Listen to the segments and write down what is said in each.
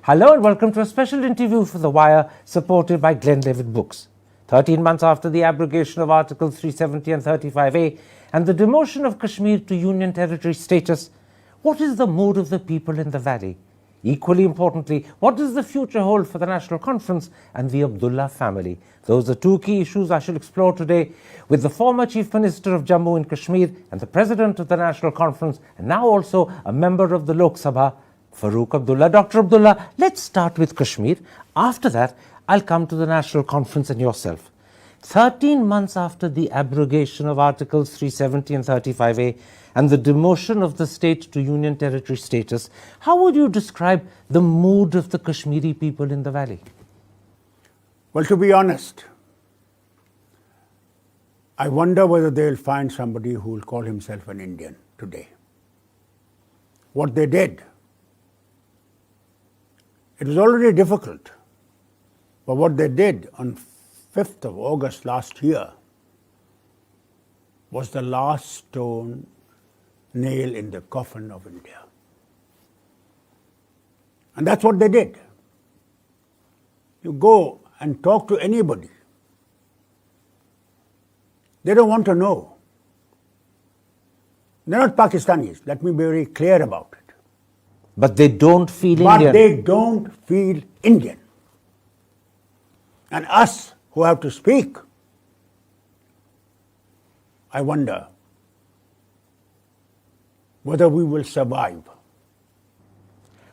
Hello and welcome to a special interview for The Wire, supported by Glenlivet Books. 13 months after the abrogation of Articles 370 and 35A and the demotion of Kashmir to Union Territory status, what is the mood of the people in the valley? Equally importantly, what does the future hold for the National Conference and the Abdullah family? Those are two key issues I shall explore today with the former Chief Minister of Jammu and Kashmir and the President of the National Conference, and now also a member of the Lok Sabha, Farooq Abdullah. Dr. Abdullah, let's start with Kashmir. After that, I'll come to the National Conference and yourself. 13 months after the abrogation of Articles 370 and 35A and the demotion of the state to Union Territory status, how would you describe the mood of the Kashmiri people in the valley? Well, to be honest, I wonder whether they'll find somebody who will call himself an Indian today. What they did, it was already difficult, but what they did on 5th of August last year was the last stone nail in the coffin of India. And that's what they did. You go and talk to anybody, they don't want to know. They're not Pakistanis, let me be very clear about it. But they don't feel But Indian. they don't feel Indian. And us who have to speak, I wonder whether we will survive.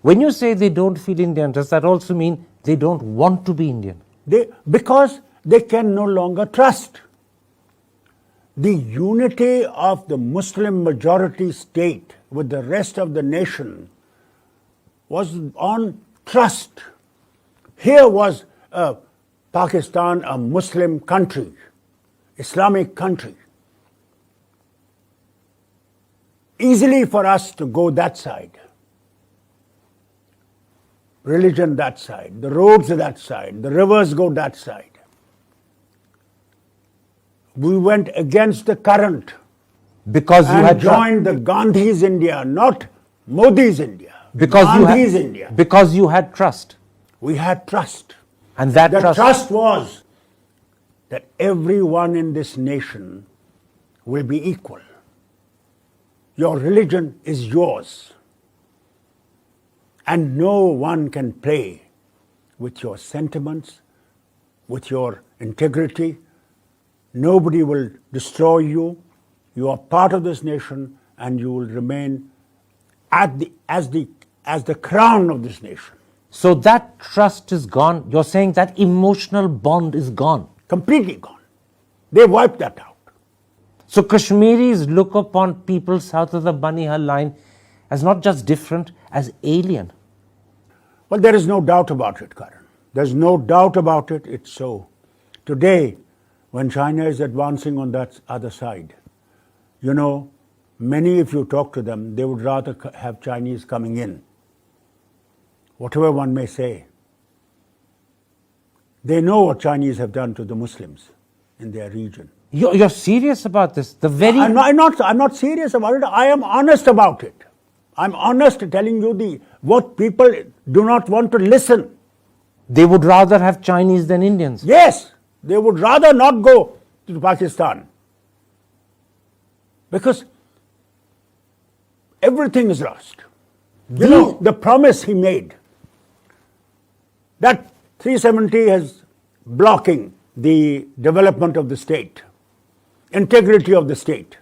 When you say they don't feel Indian, does that also mean they don't want to be Indian? Because they can no longer trust. The unity of the Muslim majority state with the rest of the nation was on trust. Here was Pakistan, a Muslim country, Islamic country. Easily for us to go that side. Religion that side, the roads that side, the rivers go that side. We went against the current Because you had joined the Gandhi's India, not Modi's India. Gandhi's India. Because you had trust. We had trust. And that The trust was that everyone in this nation will be equal. Your religion is yours. And no one can play with your sentiments, with your integrity. Nobody will destroy you. You are part of this nation and you will remain as the crown of this nation. So that trust is gone. You're saying that emotional bond is gone. Completely gone. They wiped that out. So Kashmiris look upon people south of the Banihal line as not just different, as alien. Well, there is no doubt about it, Karan. There's no doubt about it. It's so. Today, when China is advancing on that other side, you know, many, if you talk to them, they would rather have Chinese coming in. Whatever one may say, they know what Chinese have done to the Muslims in their region. You're serious about this? I'm not serious about it. I am honest about it. I'm honest telling you what people do not want to listen. They would rather have Chinese than Indians. Yes, they would rather not go to Pakistan. Because everything is lost. You know, the promise he made, that 370 is blocking the development of the state, integrity of the state.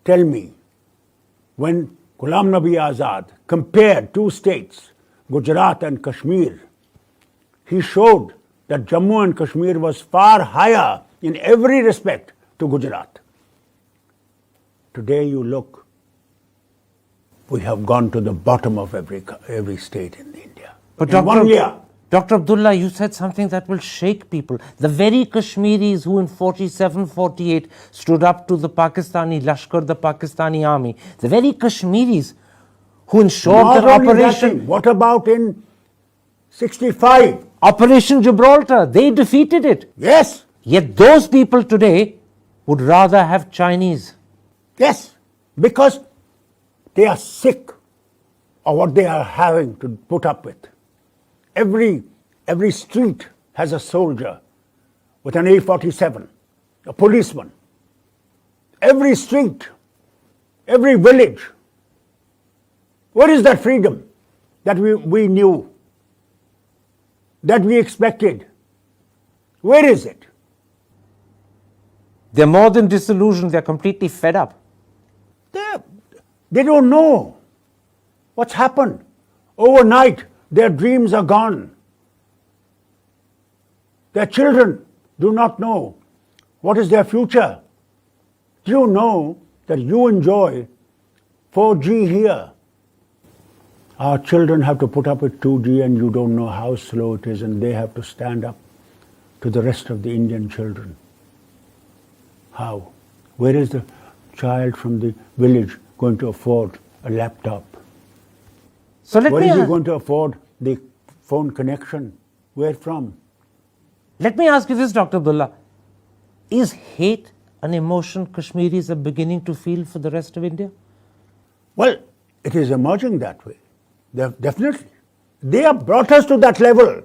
Tell me, when Ghulam Nabi Azad compared two states, Gujarat and Kashmir, he showed that Jammu and Kashmir was far higher in every respect to Gujarat. Today you look, we have gone to the bottom of every state in India. But in 1 year. Dr. Abdullah, you said something that will shake people. The very Kashmiris who in 47-48 stood up to the Pakistani Lashkar, the Pakistani army, the very Kashmiris who ensured that Operation... What about in 65? Operation Gibraltar, they defeated it. Yes. Yet those people today would rather have Chinese. Yes, because they are sick or what they are having to put up with. Every street has a soldier with an A-47, a policeman. Every street, every village. Where is that freedom that we knew, that we expected? Where is it? They're more than disillusioned, they're completely fed up. They don't know what's happened. Overnight, their dreams are gone. Their children do not know what is their future. Do you know that you enjoy 4G here? Our children have to put up with 2G and you don't know how slow it is, and they have to stand up to the rest of the Indian children. How? Where is the child from the village going to afford a laptop? Where is he going to afford the phone connection? Where from? Let me ask you this, Dr. Abdullah. Is hate an emotion Kashmiris are beginning to feel for the rest of India? Well, it is emerging that way. Definitely. They have brought us to that level.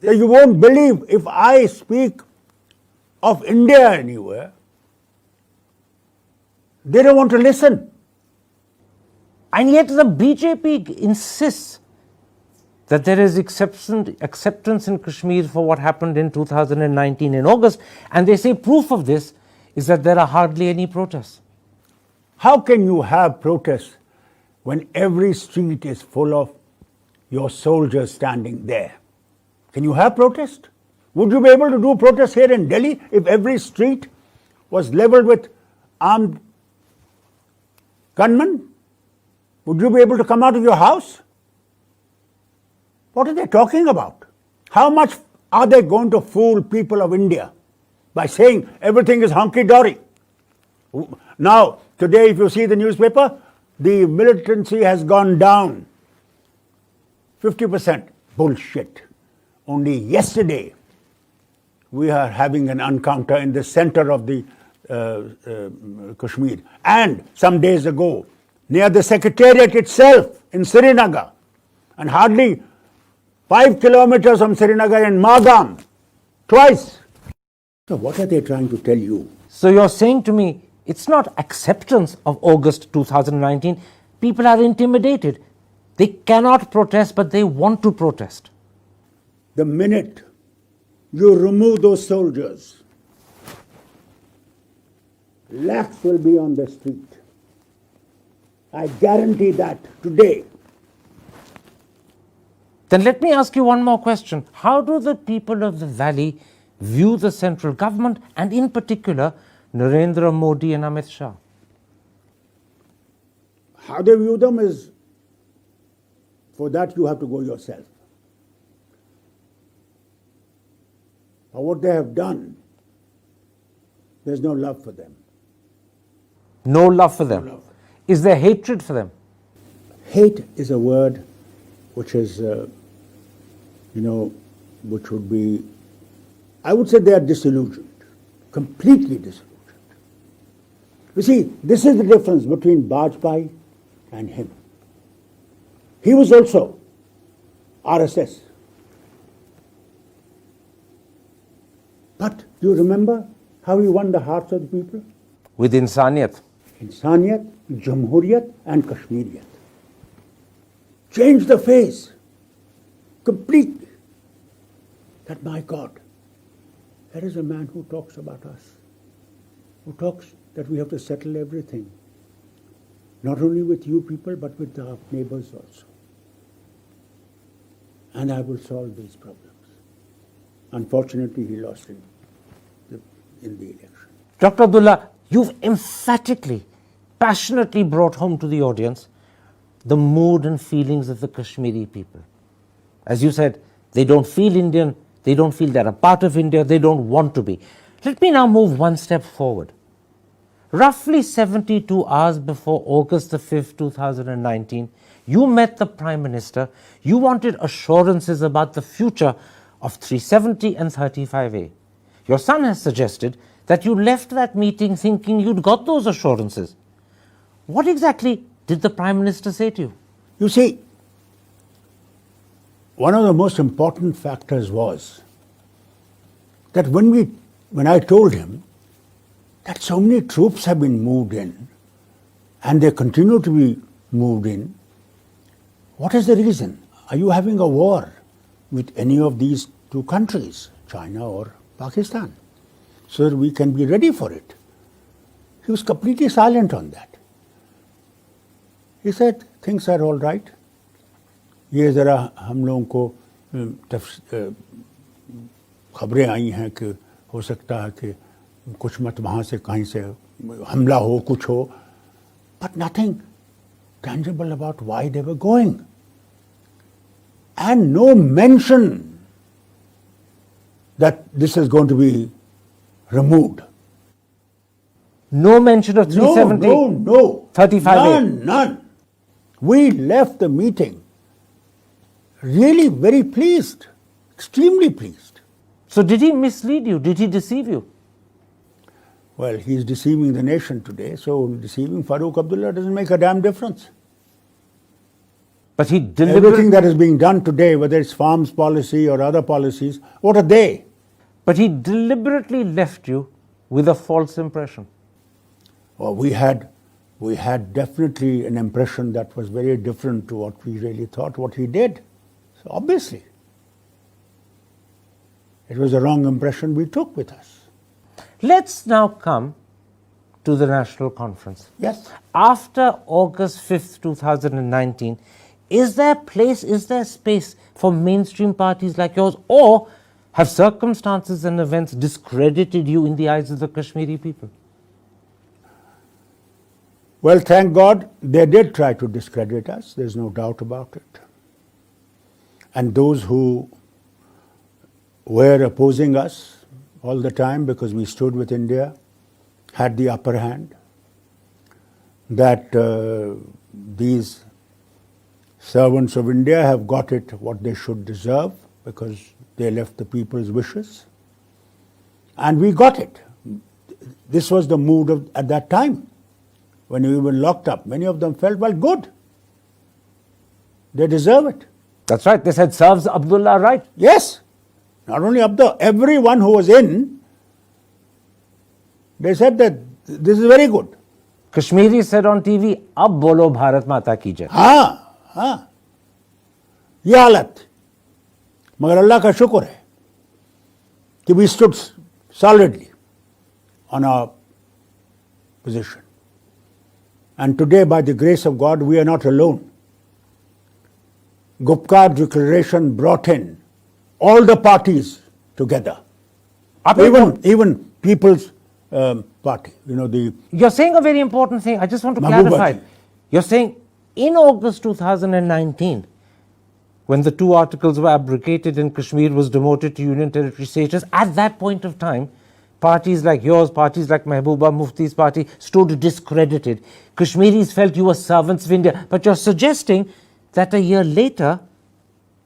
You won't believe if I speak of India anywhere, they don't want to listen. And yet the BJP insists that there is acceptance in Kashmir for what happened in 2019 in August, and they say proof of this is that there are hardly any protests. How can you have protests when every street is full of your soldiers standing there? Can you have protest? Would you be able to do protests here in Delhi if every street was leveled with armed gunmen? Would you be able to come out of your house? What are they talking about? How much are they going to fool people of India by saying everything is hunky-dory? Now, today, if you see the newspaper, the militancy has gone down 50%. Bullshit. Only yesterday, we are having an encounter in the center of the Kashmir. And some days ago, near the Secretariat itself in Srinagar, and hardly 5 kilometers from Srinagar in Magam, twice. So what are they trying to tell you? So you're saying to me, it's not acceptance of August 2019. People are intimidated. They cannot protest, but they want to protest. The minute you remove those soldiers, lakhs will be on the street. I guarantee that today. Then let me ask you one more question. How do the people of the valley view the central government, and in particular, Narendra Modi and Amit Shah? How they view them is, for that you have to go yourself. For what they have done, there's no love for them. No love for them. Is there hatred for them? Hate is a word which is, which would be, I would say they are disillusioned, completely disillusioned. You see, this is the difference between Bajpayee and him. He was also RSS. But do you remember how he won the hearts of the people? With Insaniyat. Insaniyat, Jamhuriyat and Kashmiriyat. Changed the face completely. That, my God, there is a man who talks about us, who talks that we have to settle everything, not only with you people, but with our neighbors also. And I will solve these problems. Unfortunately, he lost in the election. Dr. Abdullah, you've emphatically, passionately brought home to the audience the mood and feelings of the Kashmiri people. As you said, they don't feel Indian, they don't feel they're a part of India, they don't want to be. Let me now move one step forward. Roughly 72 hours before August the 5th, 2019, you met the Prime Minister. You wanted assurances about the future of 370 and 35A. Your son has suggested that you left that meeting thinking you'd got those assurances. What exactly did the Prime Minister say to you? You see, one of the most important factors was that when I told him that so many troops have been moved in and they continue to be moved in, what is the reason? Are you having a war with any of these two countries, China or Pakistan, so that we can be ready for it? He was completely silent on that. He said, things are all right. ये ज़रा हम लोगों को खबरें आई हैं कि हो सकता है कि कुछ मत वहाँ से कहीं से हमला हो, कुछ हो, but nothing tangible about why they were going. And no mention that this is going to be removed. No mention of 370? No. 35A? None. We left the meeting really very pleased, extremely pleased. So did he mislead you? Did he deceive you? Well, he's deceiving the nation today, so deceiving Farooq Abdullah doesn't make a damn difference. But he Everything deliberately... that is being done today, whether it's farms policy or other policies, what are they? But he deliberately left you with a false impression. Well, we had definitely an impression that was very different to what we really thought, what he did. So obviously, it was a wrong impression we took with us. Let's now come to the National Conference. Yes. After August 5th, 2019, is there space for mainstream parties like yours, or have circumstances and events discredited you in the eyes of the Kashmiri people? Well, thank God, they did try to discredit us, there's no doubt about it. And those who were opposing us all the time because we stood with India had the upper hand, that these servants of India have got it what they should deserve because they left the people's wishes. And we got it. This was the mood at that time. When we were locked up, many of them felt, well, good. They deserve it. That's right. They said, serves Abdullah right. Yes. Not only Abdullah, everyone who was in, they said that this is very good. Kashmiri said on TV, ab bolo Bharat Mata ki jai. हाँ, ये हालत, मगर अल्लाह का शुक्र है कि we stood solidly on our position. And today, by the grace of God, we are not alone. Gupkar Declaration brought in all the parties together. Even People's Party, You're saying a very important thing. I just want to Mahbooba clarify. ji. You're saying in August 2019, when the two articles were abrogated and Kashmir was demoted to Union Territory status, at that point of time, parties like yours, parties like Mehbooba Mufti's party stood discredited. Kashmiris felt you were servants of India. But you're suggesting that a year later,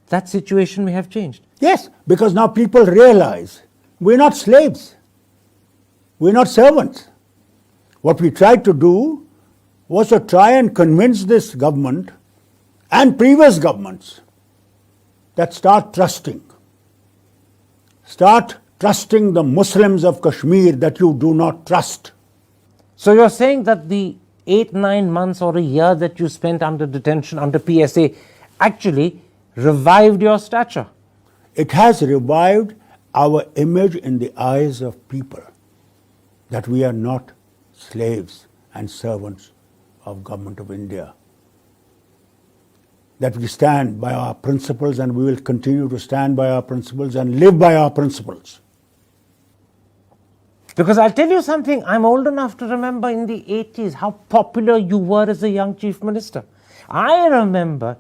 that situation may have changed. Yes, because now people realize we're not slaves. We're not servants. What we tried to do was to try and convince this government and previous governments that start trusting the Muslims of Kashmir that you do not trust. So you're saying that the 8-9 months or a year that you spent under detention, under PSA, actually revived your stature? It has revived our image in the eyes of people that we are not slaves and servants of Government of India. That we stand by our principles and we will continue to stand by our principles and live by our principles. Because I'll tell you something, I'm old enough to remember in the 80s how popular you were as a young chief minister. I remember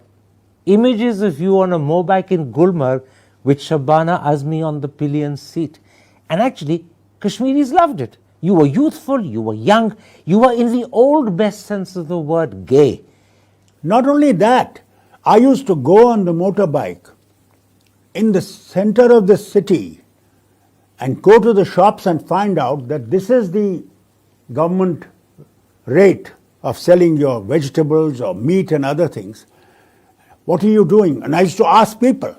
images of you on a motorbike in Gulmarg with Shabana Azmi on the pillion seat. And actually, Kashmiris loved it. You were youthful, you were young, you were in the old best sense of the word gay. Not only that, I used to go on the motorbike in the center of the city and go to the shops and find out that this is the government rate of selling your vegetables or meat and other things, what are you doing? And I used to ask people,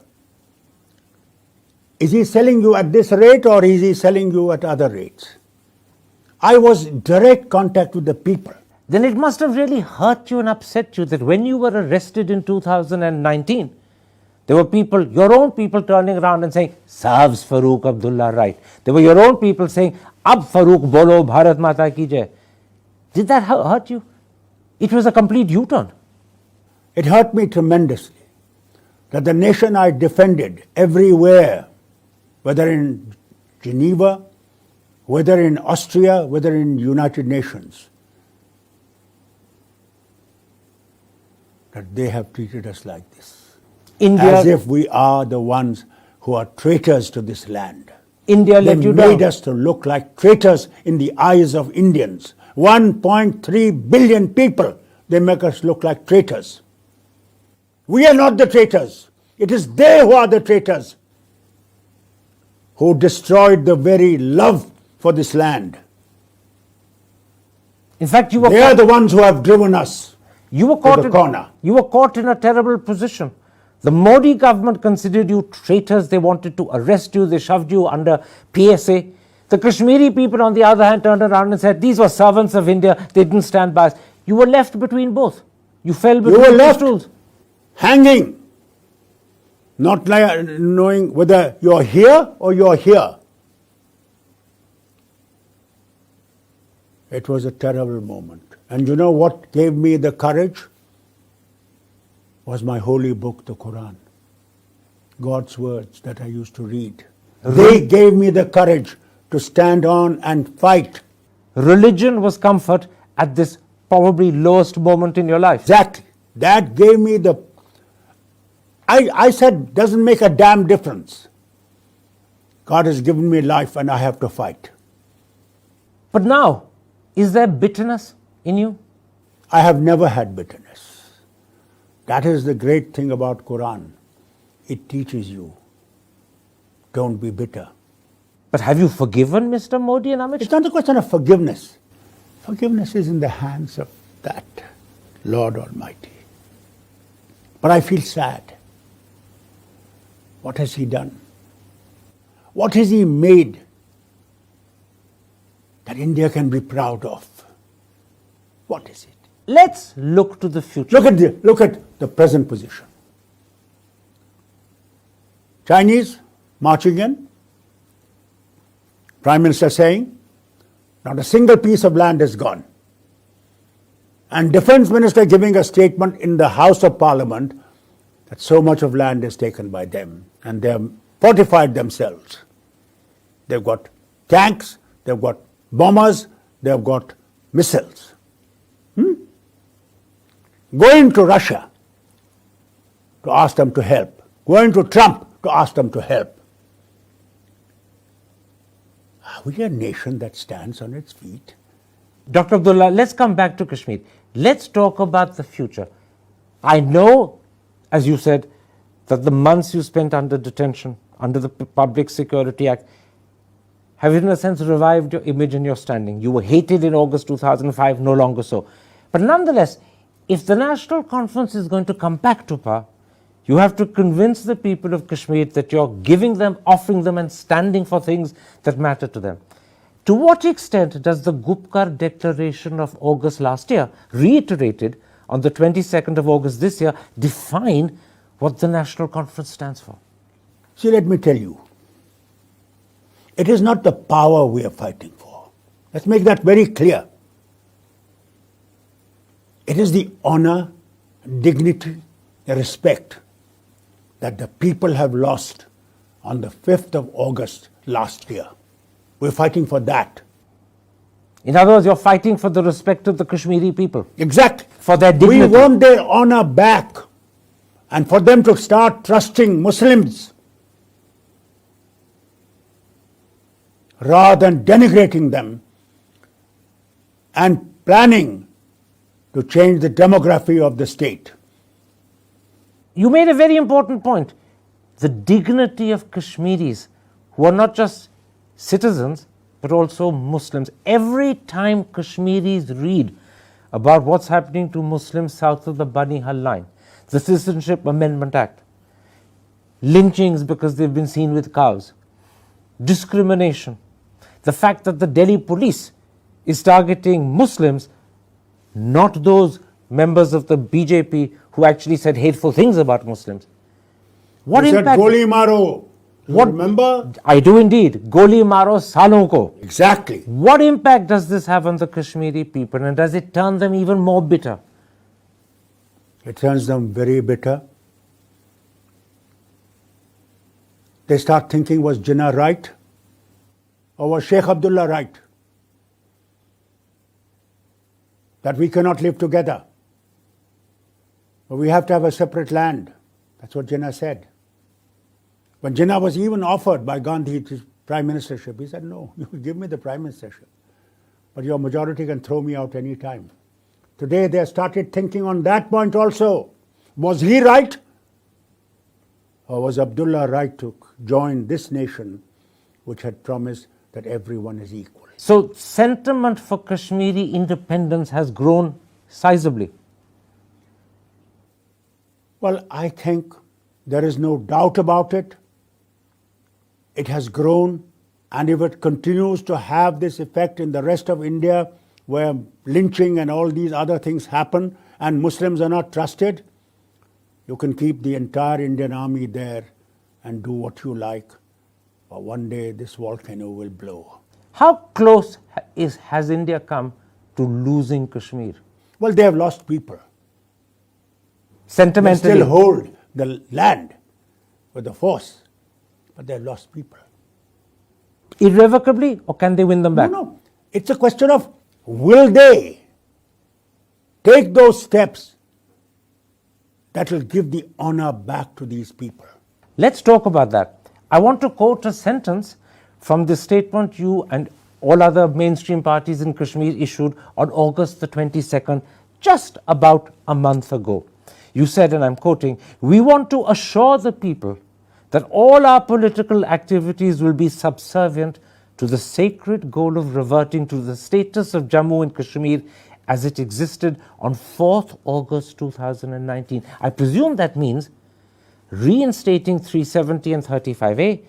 is he selling you at this rate or is he selling you at other rates? I was in direct contact with the people. Then it must have really hurt you and upset you that when you were arrested in 2019, there were people, your own people turning around and saying, serves Farooq Abdullah right. There were your own people saying, Ab Farooq bolo, Bharat Mata ki jai. Did that hurt you? It was a complete U-turn. It hurt me tremendously that the nation I defended everywhere, whether in Geneva, whether in Austria, whether in United Nations, that they have treated us like this. India, as if we are the ones who are traitors to this land. India They let you made down. us to look like traitors in the eyes of Indians. 1.3 billion people, they make us look like traitors. We are not the traitors. It is they who are the traitors, who destroyed the very love for this land. In fact, you were They are the ones who have driven us You were to caught the corner. You were caught in a terrible position. The Modi government considered you traitors. They wanted to arrest you. They shoved you under PSA. The Kashmiri people, on the other hand, turned around and said, these were servants of India. They didn't stand by us. You were left between both. You fell You between were two left stools. hanging, not knowing whether you're here or you're here. It was a terrible moment. And you know what gave me the courage? Was my holy book, the Quran. God's words that I used to read. They gave me the courage to stand on and fight. Religion was comfort at this probably lowest moment in your life. Exactly. That gave me the... I said, doesn't make a damn difference. God has given me life and I have to fight. But now, is there bitterness in you? I have never had bitterness. That is the great thing about Quran. It teaches you, don't be bitter. But have you forgiven Mr. Modi and Amit It's Shah? not a question of forgiveness. Forgiveness is in the hands of that Lord Almighty. But I feel sad. What has he done? What has he made that India can be proud of? What is it? Let's look to the future. Look at the present position. Chinese marching in, Prime Minister saying, not a single piece of land is gone. And Defense Minister giving a statement in the House of Parliament that so much of land is taken by them and they have fortified themselves. They've got tanks, they've got bombers, they've got missiles. Going to Russia to ask them to help. Going to Trump to ask them to help. Are we a nation that stands on its feet? Dr. Abdullah, let's come back to Kashmir. Let's talk about the future. I know, as you said, that the months you spent under detention, under the Public Security Act, have in a sense revived your image and your standing. You were hated in August 2005, no longer so. But nonetheless, if the National Conference is going to come back to power, you have to convince the people of Kashmir that you're giving them, offering them, and standing for things that matter to them. To what extent does the Gupkar Declaration of August last year, reiterated on the 22nd of August this year, define what the National Conference stands for? See, let me tell you, it is not the power we are fighting for. Let's make that very clear. It is the honor, dignity, respect that the people have lost on the 5th of August last year. We're fighting for that. In other words, you're fighting for the respect of the Kashmiri people. Exactly. For their dignity. We want their honor back and for them to start trusting Muslims rather than denigrating them and planning to change the demography of the state. You made a very important point. The dignity of Kashmiris, who are not just citizens, but also Muslims. Every time Kashmiris read about what's happening to Muslims south of the Bani Hal line, the Citizenship Amendment Act, lynchings because they've been seen with cows, discrimination, the fact that the Delhi police is targeting Muslims, not those members of the BJP who actually said hateful things about Muslims. What You impact? said Goli Maro. You remember? I do indeed. Goli maro salon ko. Exactly. What impact does this have on the Kashmiri people, and does it turn them even more bitter? It turns them very bitter. They start thinking, was Jinnah right? Or was Sheikh Abdullah right? That we cannot live together. But we have to have a separate land. That's what Jinnah said. When Jinnah was even offered by Gandhi his prime ministership, he said, no, you give me the prime ministership, but your majority can throw me out any time. Today they have started thinking on that point also. Was he right? Or was Abdullah right to join this nation which had promised that everyone is equal? So sentiment for Kashmiri independence has grown sizably. Well, I think there is no doubt about it. It has grown, and if it continues to have this effect in the rest of India, where lynching and all these other things happen and Muslims are not trusted, you can keep the entire Indian army there and do what you like, but one day this volcano will blow. How close has India come to losing Kashmir? Well, they have lost people. They Sentimentally. still hold the land with the force, but they have lost people. Irrevocably, or can they win them back? No. It's a question of will they take those steps that will give the honor back to these people. Let's talk about that. I want to quote a sentence from the statement you and all other mainstream parties in Kashmir issued on August the 22nd, just about a month ago. You said, and I'm quoting, "We want to assure the people that all our political activities will be subservient to the sacred goal of reverting to the status of Jammu and Kashmir as it existed on 4th August 2019. I presume that means reinstating 370 and 35A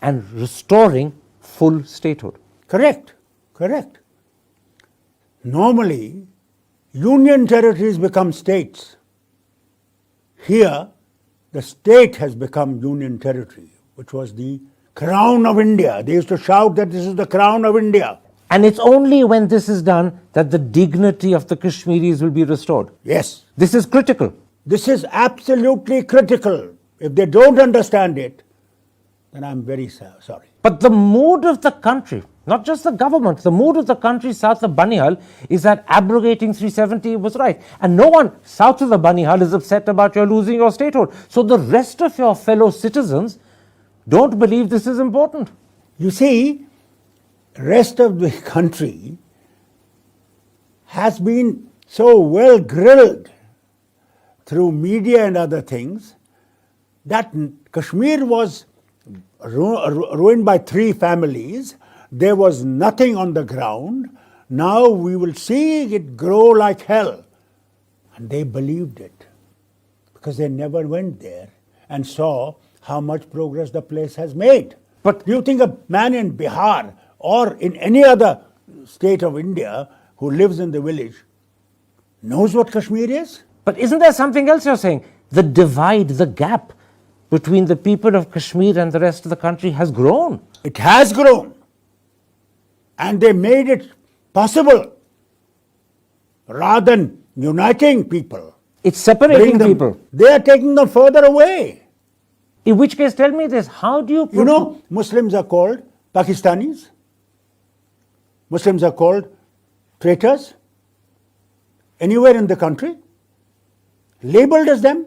and restoring full statehood. Correct. Normally, union territories become states. Here, the state has become union territory, which was the crown of India. They used to shout that this is the crown of India. And it's only when this is done that the dignity of the Kashmiris will be restored. Yes. This is critical. This is absolutely critical. If they don't understand it, then I'm very sorry. But the mood of the country, not just the government, the mood of the country south of Banihal is that abrogating 370 was right. And no one south of the Banihal is upset about your losing your statehood. So the rest of your fellow citizens don't believe this is important. You see, rest of the country has been so well grilled through media and other things that Kashmir was ruined by three families. There was nothing on the ground. Now we will see it grow like hell. And they believed it because they never went there and saw how much progress the place has made. But do you think a man in Bihar or in any other state of India who lives in the village knows what Kashmir is? But isn't there something else you're saying? The divide, the gap between the people of Kashmir and the rest of the country has grown. It has grown. And they made it possible. Rather than uniting people, It's separating people. They are taking them further away. In which case, tell me this, how do you... You know, Muslims are called Pakistanis. Muslims are called traitors anywhere in the country, labeled as them.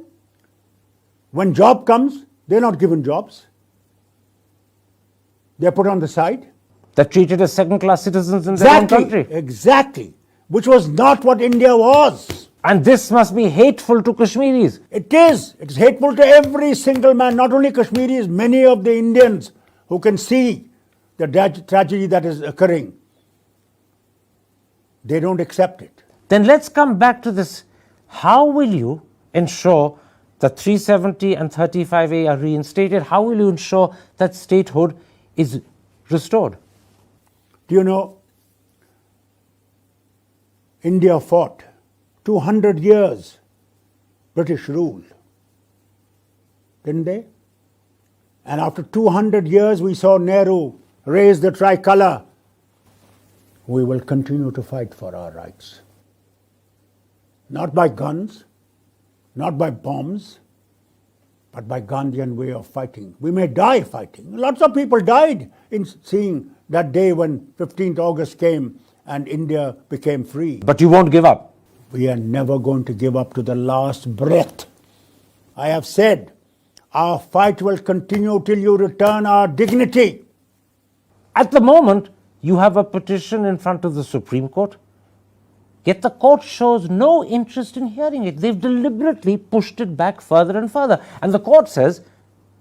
When job comes, they're not given jobs. They're put on the side. They're treated as second-class citizens in their own country. Exactly. Which was not what India was. And this must be hateful to Kashmiris. It is. It is hateful to every single man, not only Kashmiris, many of the Indians who can see the tragedy that is occurring. They don't accept it. Then let's come back to this. How will you ensure that 370 and 35A are reinstated? How will you ensure that statehood is restored? Do you know, India fought 200 years British rule, didn't they? And after 200 years, we saw Nehru raise the tricolour. We will continue to fight for our rights. Not by guns, not by bombs, but by Gandhian way of fighting. We may die fighting. Lots of people died in seeing that day when 15th August came and India became free. But you won't give up. We are never going to give up to the last breath. I have said, our fight will continue till you return our dignity. At the moment, you have a petition in front of the Supreme Court, yet the court shows no interest in hearing it. They've deliberately pushed it back further and further. And the court says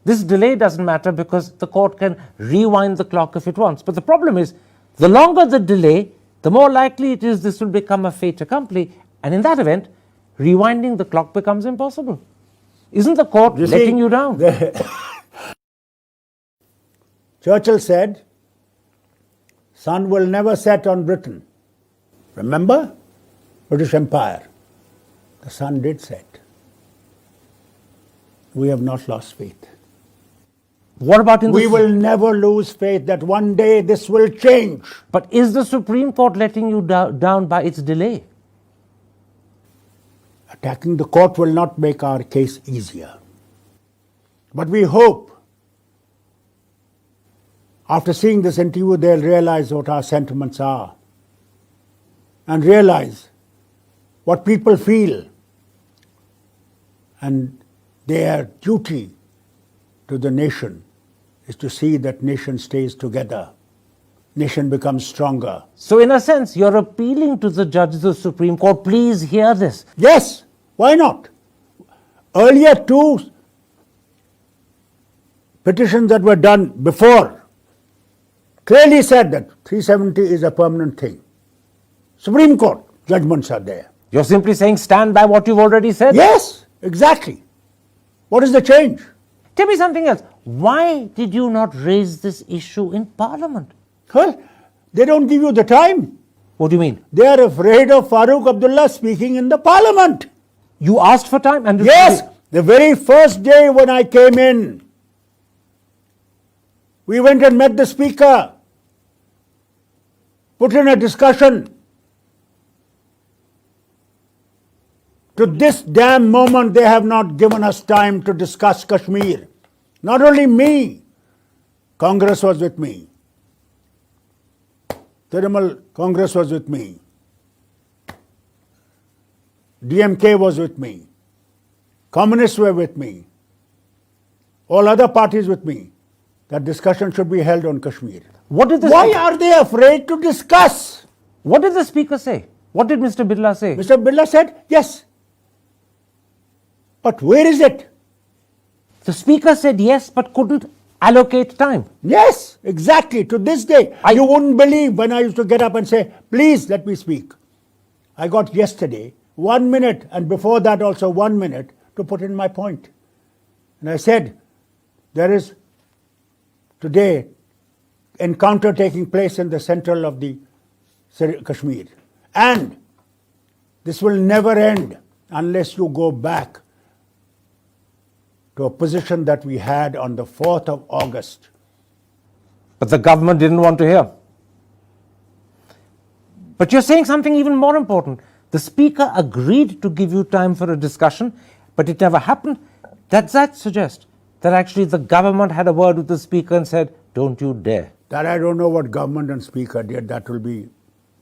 this delay doesn't matter because the court can rewind the clock if it wants. But the problem is, the longer the delay, the more likely it is this will become a fait accompli. And in that event, rewinding the clock becomes impossible. Isn't the court letting you down? Churchill said, sun will never set on Britain. Remember? British Empire. The sun did set. We have not lost faith. What about in the... We will never lose faith that one day this will change. But is the Supreme Court letting you down by its delay? Attacking the court will not make our case easier. But we hope, after seeing this interview, they'll realize what our sentiments are and realize what people feel, and their duty to the nation is to see that nation stays together, nation becomes stronger. So in a sense, you're appealing to the judges of the Supreme Court, please hear this. Yes, why not? Earlier two petitions that were done before clearly said that 370 is a permanent thing. Supreme Court judgments are there. You're simply saying stand by what you've already said? Yes, exactly. What is the change? Tell me something else. Why did you not raise this issue in Parliament? Well, they don't give you the time. What do you mean? They are afraid of Farooq Abdullah speaking in the Parliament. You asked for time? And Yes, the very first day when I came in, we went and met the Speaker, put in a discussion. To this damn moment, they have not given us time to discuss Kashmir. Not only me, Congress was with me. Trinamool Congress was with me. DMK was with me. Communists were with me. All other parties with me. That discussion should be held on Kashmir. Why are they afraid to discuss? What did the Speaker say? What did Mr. Birla say? Mr. Birla said, yes. But where is it? The Speaker said yes, but couldn't allocate time. Yes, exactly. To this day. You wouldn't believe when I used to get up and say, please let me speak. I got yesterday 1 minute, and before that also 1 minute, to put in my point. And I said, there is today encounter taking place in the central of the Kashmir. And this will never end unless you go back to a position that we had on the 4th of August. But the government didn't want to hear. But you're saying something even more important. The Speaker agreed to give you time for a discussion, but it never happened. Does that suggest that actually the government had a word with the Speaker and said, don't you dare? That I don't know what government and Speaker did. That will be,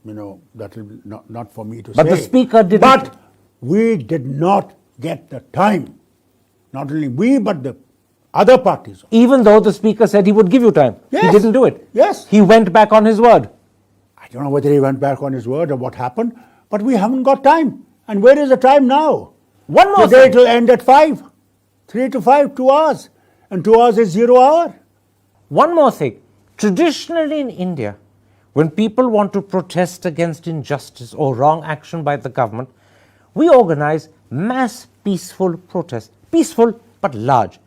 that will be not for me to say. But the Speaker didn't. But we did not get the time. Not only we, but the other parties. Even though the Speaker said he would give you time. Yes. He didn't do it. Yes. He went back on his word. I don't know whether he went back on his word or what happened, but we haven't got time. And where is the time now? One more Today thing. it will end at 5. 3 to 5, 2 hours. And 2 hours is 0 hour. One more thing. Traditionally in India, When people want to protest against injustice or wrong action by the government, we organize mass peaceful protests. Peaceful but large.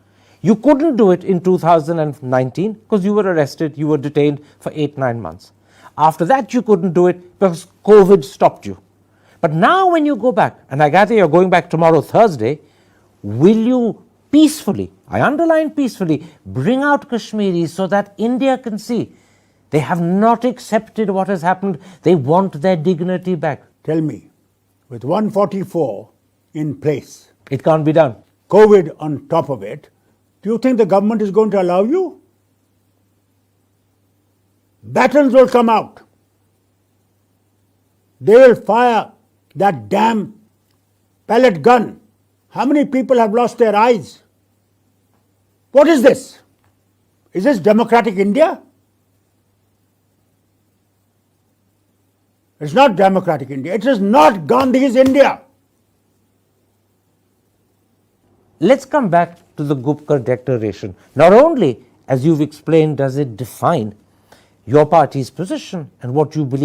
You couldn't do it in 2019 because you were arrested, you were detained for 8-9 months. After that, you couldn't do it because COVID stopped you. But now when you go back, and I gather you're going back tomorrow, Thursday, will you peacefully, I underline peacefully, bring out Kashmiris so that India can see they have not accepted what has happened, they want their dignity back? Tell me, with 144 in place, It can't be done. COVID on top of it, do you think the government is going to allow you? Batons will come out. They will fire that damn pellet gun. How many people have lost their eyes? What is this? Is this democratic India? It's not democratic India. It is not Gandhi's India. Let's come back to the Gupkar Declaration. Not only, as you've explained, does it define your party's position and what you believe